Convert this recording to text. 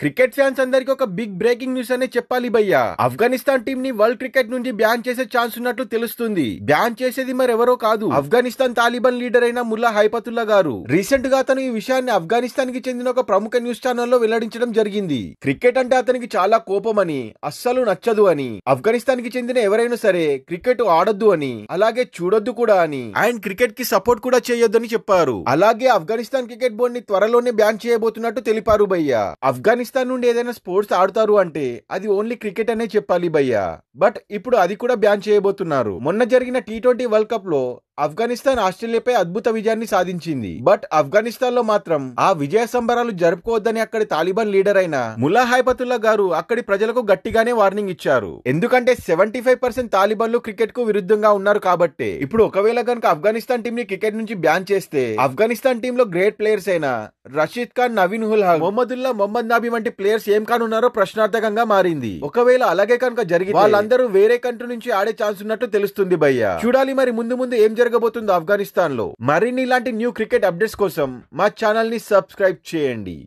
Cricket fans అందరికి ఒక big breaking news అనే చెప్పాలి భయ్యా. ఆఫ్ఘనిస్తాన్ టీం ని వరల్డ్ క్రికెట్ నుంచి బ్యాన్ చేసే ఛాన్స్ ఉన్నట్లు తెలుస్తుంది. బ్యాన్ చేసేది మరెవరో కాదు, ఆఫ్ఘనిస్తాన్ తాలిబాన్ లీడర్ అయిన ముల్లా హైపతుల్లా గారు. రీసెంట్ గా అతను ఈ విషయాన్ని ఆఫ్ఘనిస్తాన్ కి చెందిన ఒక ప్రముఖ న్యూస్ ఛానల్లో వెల్లడించడం జరిగింది. క్రికెట్ అంటే అతనికి చాలా కోపమని, అస్సలు నచ్చదు అని, ఆఫ్ఘనిస్తాన్ కి చెందిన ఎవరైనా సరే క్రికెట్ ఆడొద్దు అని, అలాగే చూడొద్దు కూడా అని, అండ్ క్రికెట్ కి సపోర్ట్ కూడా చేయొద్దని చెప్పారు. అలాగే ఆఫ్ఘనిస్తాన్ క్రికెట్ బోర్డు ని త్వరలోనే బ్యాన్ చేయబోతున్నట్టు తెలిపారు భయ్యా. ఆఫ్ఘనిస్తాన్ నుండి ఏదైనా స్పోర్ట్స్ ఆడతారు అంటే అది ఓన్లీ క్రికెట్ అనే చెప్పాలి భయ్యా. బట్ ఇప్పుడు అది కూడా బ్యాన్ చేయబోతున్నారు. మొన్న జరిగిన టీ20 వరల్డ్ కప్ లో ఆఫ్ఘనిస్తాన్ ఆస్ట్రేలియాపై అద్భుత విజయాన్ని సాధించింది. బట్ ఆఫ్ఘనిస్తాన్ లో మాత్రం ఆ విజయ సంబరాలు జరుపుకోవద్దని అక్కడి తాలిబాన్ లీడర్ అయిన ముల్లా హైపతుల్లా గారు అక్కడి ప్రజలకు గట్టిగానే వార్నింగ్ ఇచ్చారు. ఎందుకంటే 75% తాలిబాన్లు క్రికెట్ కు విరుద్ధంగా ఉన్నారు కాబట్టి. ఇప్పుడు ఒకవేళ గనుక ఆఫ్ఘనిస్తాన్ టీం ని క్రికెట్ నుంచి బ్యాన్ చేస్తే ఆఫ్ఘనిస్తాన్ టీం లో గ్రేట్ ప్లేయర్స్ అయిన రషీద్ ఖాన్, నవీన్ ఉల్ హక్, మొహమ్మదుల్లా, మొహమ్మద్ నబీ వంటి ప్లేయర్స్ ఏం కానున్నారో ప్రశ్నార్థకంగా మారింది. ఒకవేళ అలాగే కనుక జరిగితే వాళ్ళందరూ వేరే కంట్రీ నుంచి ఆడే ఛాన్స్ ఉన్నట్టు తెలుస్తుంది భయ్యా. చూడాలి మరి ముందు ముందు ఏం జరగబోతుందో ఆఫ్ఘనిస్తాన్ లో. మరిన్ని ఇలాంటి న్యూ క్రికెట్ అప్డేట్స్ కోసం మా ఛానల్ ని సబ్స్క్రైబ్ చేయండి.